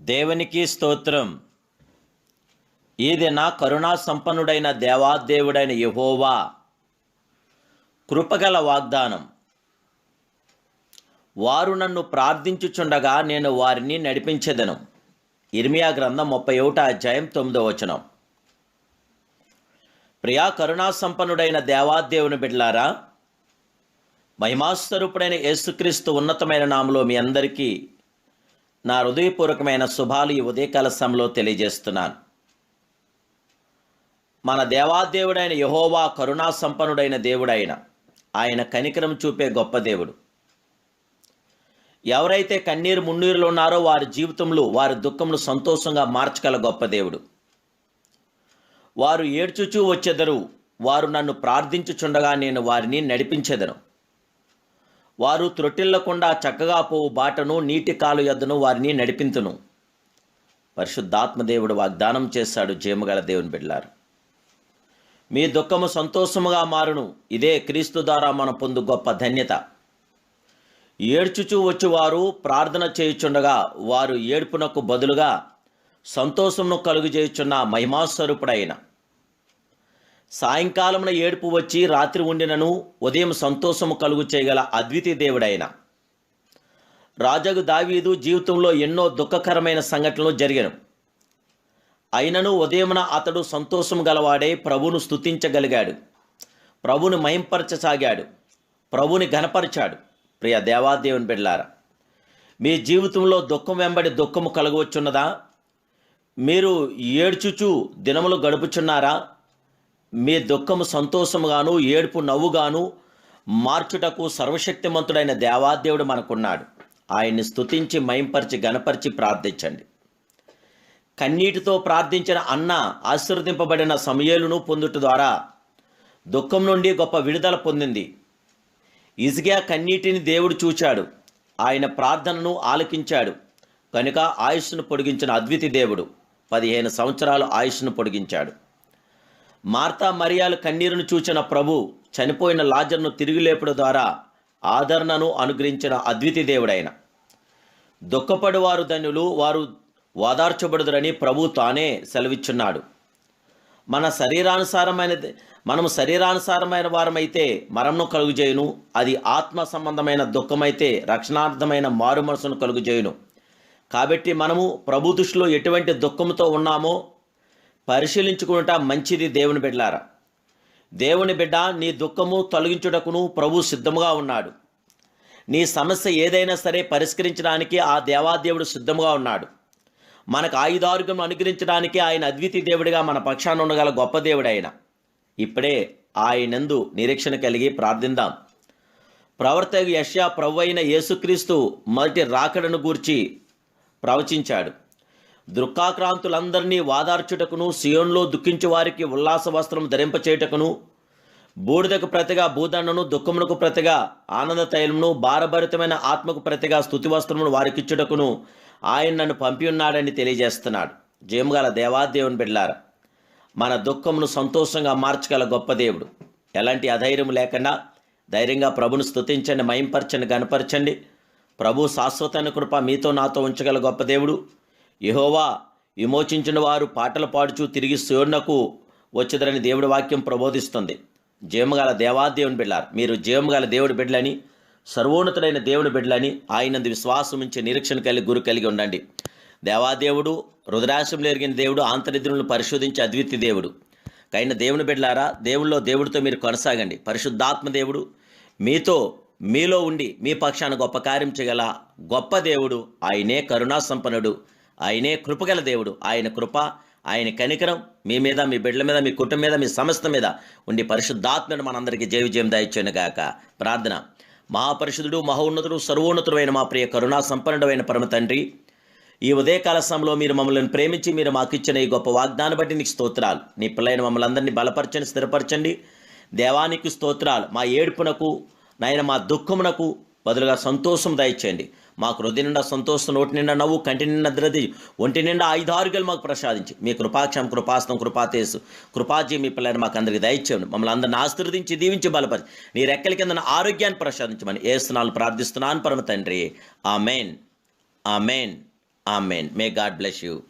దేవునికి స్తోత్రం. ఈదిన కరుణా సంపన్నుడైన దేవాదేవుడైన యెహోవా కృపగల వాగ్దానం. వారు నన్ను ప్రార్థించుచుండగా నేను వారిని నడిపించెదను. ఇర్మియా గ్రంథం 31 అధ్యాయం 9వ వచనం. ప్రియా కరుణా సంపన్నుడైన దేవాదేవుని బిడ్డలారా, మహిమాస్వరూపుడైన యేసుక్రీస్తు ఉన్నతమైన నామములో మీ అందరికీ నా హృదయపూర్వకమైన శుభాలు ఈ ఉదయకాల సమయంలో తెలియజేస్తున్నాను. మన దేవాదేవుడైన యెహోవా కరుణా సంపన్నుడైన దేవుడైన ఆయన కనికరం చూపే గొప్ప దేవుడు. ఎవరైతే కన్నీరు మున్నీరులో ఉన్నారో వారి జీవితంలో వారి దుఃఖమును సంతోషంగా మార్చగల గొప్ప దేవుడు. వారు ఏడ్చుచూ వచ్చెదరు, వారు నన్ను ప్రార్థించుచుండగా నేను వారిని నడిపించెదను. వారు త్రొట్టిల్లకుండా చక్కగా పోవు బాటను నీటి కాలు యొద్దను వారిని నడిపింతును. పరిశుద్ధాత్మదేవుడు వాగ్దానం చేశాడు. జయముగల దేవుని బిడ్డలారు, మీ దుఃఖము సంతోషముగా మారును. ఇదే క్రీస్తు ద్వారా మనం పొందు గొప్ప ధన్యత. ఏడ్చుచూ వచ్చువారు ప్రార్థన చేయుచుండగా వారు ఏడ్పునకు బదులుగా సంతోషమును కలుగజేయుచున్న మహిమాస్వరూపుడైన, సాయంకాలమున ఏడుపు వచ్చి రాత్రి ఉండినను ఉదయం సంతోషము కలుగు చేయగల అద్వితీయ దేవుడైన రాజగు దావీదు జీవితంలో ఎన్నో దుఃఖకరమైన సంఘటనలు జరిగాను. అయినను ఉదయమున అతడు సంతోషం గలవాడై ప్రభువును స్తుతించగలిగాడు, ప్రభువుని మహింపరచసాగాడు, ప్రభువుని ఘనపరిచాడు. ప్రియ దేవాదేవుని బిడ్డలారా, మీ జీవితంలో దుఃఖం వెంబడి దుఃఖము కలగవచ్చున్నదా? మీరు ఏడ్చుచూ దినములు గడుపుచున్నారా? మీ దుఃఖము సంతోషముగాను ఏడుపు నవ్వుగాను మార్చుటకు సర్వశక్తిమంతుడైన దేవాదేవుడు మనకున్నాడు. ఆయన్ని స్తుతించి మహింపరిచి గణపరిచి ప్రార్థించండి. కన్నీటితో ప్రార్థించిన అన్న ఆశీర్వదింపబడిన సమూయేలును పొందుట ద్వారా దుఃఖం నుండి గొప్ప విడుదల పొందింది. హిజ్కియా కన్నీటిని దేవుడు చూచాడు, ఆయన ప్రార్థనను ఆలకించాడు. కనుక ఆయుష్ను పొడిగించిన అద్వితీయ దేవుడు 15 సంవత్సరాలు ఆయుష్ను పొడిగించాడు. మార్తా మరియాలు కన్నీరును చూచిన ప్రభు చనిపోయిన లాజరును తిరిగి లేపుడు ద్వారా ఆదరణను అనుగ్రహించిన అద్వితీయ దేవుడైన, దుఃఖపడువారు ధన్యులు, వారు ఓదార్చబడుదురని ప్రభు తానే సెలవిచ్చున్నాడు. మనము శరీరానుసారమైన వారమైతే మరణం కలుగుచేయును, అది ఆత్మ సంబంధమైన దుఃఖమైతే రక్షణార్థమైన మారు మనసును కలుగుచేయును. కాబట్టి మనము ప్రభు దృష్టిలో ఎటువంటి దుఃఖంతో ఉన్నామో పరిశీలించుకునుట మంచిది. దేవుని బిడ్డలారా, దేవుని బిడ్డ, నీ దుఃఖము తొలగించుటకును ప్రభు సిద్ధముగా ఉన్నాడు. నీ సమస్య ఏదైనా సరే పరిష్కరించడానికి ఆ దేవాదేవుడు సిద్ధముగా ఉన్నాడు. మనకు ఆయుధారోగ్యం అనుగ్రహించడానికి ఆయన అద్వితీయ దేవుడిగా మన పక్షాన ఉండగల గొప్ప దేవుడైన. ఇప్పుడే ఆయనందు నిరీక్షణ కలిగి ప్రార్థిద్దాం. ప్రవర్తక యెషయా ప్రభు అయిన యేసుక్రీస్తు మొదటి రాకడను గూర్చి ప్రవచించాడు. దుఃఖాక్రాంతులందరినీ వాదార్చుటకును, సియోన్లో దుఃఖించు వారికి ఉల్లాస వస్త్రం ధరింపచేయుటకును, బూడిదకు ప్రతిగా భూదండను, దుఃఖమునకు ప్రతిగా ఆనంద తైలమును, భారభరితమైన ఆత్మకు ప్రతిగా స్తుతి వస్త్రమును వారికిచ్చుటకును ఆయన నన్ను పంపి ఉన్నాడని తెలియజేస్తున్నాడు. జయముగల దేవాదేవుని బిడ్డలారా, మన దుఃఖమును సంతోషంగా మార్చగల గొప్ప దేవుడు. ఎలాంటి అధైర్యం లేకుండా ధైర్యంగా ప్రభును స్తుతించండి, మహింపరచండి, గణపరచండి. ప్రభు శాశ్వతమైన కృప మీతో నాతో ఉంచగల గొప్ప దేవుడు. యెహోవా విమోచించిన వారు పాటలు పాడుచూ తిరిగి సియోనునకు వచ్చేదరని దేవుడి వాక్యం ప్రబోధిస్తుంది. జయముగల దేవాదేవుని బిడ్డలారా, మీరు జయముగల దేవుడి బిడ్డలని, సర్వోన్నతుడైన దేవుని బిడ్డలని, ఆయనందు విశ్వాసం ఉంచి నిరీక్షణ కలిగి గురి కలిగి ఉండండి. దేవాదేవుడు రుద్రాశంలో ఎరిగిన దేవుడు, ఆంతరిద్రులను పరిశోధించే అద్వితీయ దేవుడు. కైన దేవుని బిడ్డలారా, దేవుడితో మీరు కొనసాగండి. పరిశుద్ధాత్మ దేవుడు మీలో ఉండి మీ పక్షాన గొప్ప కార్యం చేయగల గొప్ప దేవుడు. ఆయనే కరుణా సంపన్నుడు, ఆయనే కృపగల దేవుడు. ఆయన కృప, ఆయన కనికరం మీ మీద, మీ బిడ్డల మీద, మీ కుటుంబం మీద, మీ సమస్త మీద ఉండి పరిశుద్ధాత్మను మనందరికీ జయం దయచేయును గాక. ప్రార్థన. మహాపరిశుద్ధుడు, మహోన్నతుడు, సర్వోన్నతుడు అయిన మా ప్రియ కరుణా సంపన్నుడైన పరమ తండ్రి, ఈ ఉదయకాల సమయంలో మీరు మమ్మల్ని ప్రేమించి మీరు మాకు ఇచ్చిన ఈ గొప్ప వాగ్దాన్ని బట్టి నీకు స్తోత్రాలు. నీ పిల్లైన మమ్మల్ని అందరినీ బలపరచండి, స్థిరపరచండి. దేవానికి స్తోత్రాలు. మా ఏడుపునకు నాయన, మా దుఃఖమునకు బదులుగా సంతోషం దయచేయండి. మాకు హృదయ నిండా సంతోషం, నోటి నిండా నవ్వు, కంటి నిండా ద్రది, ఒంటి నిండా ఆయుధారోగ్యాలు మాకు ప్రసాదించి మీ కృపాక్షం, కృపాస్తం, కృపాతేసు, కృపాజీ మీ పిల్లలు మాకు అందరికీ దయచేయండి. మమ్మల్ని అందరిని ఆశీర్వదించి దీవించి బలపరిచి నీ రెక్కల కింద ఆరోగ్యాన్ని ప్రసాదించమని యేసునామములో ప్రార్థిస్తున్నాను పరమ తండ్రి. Amen, amen, amen. May God bless you.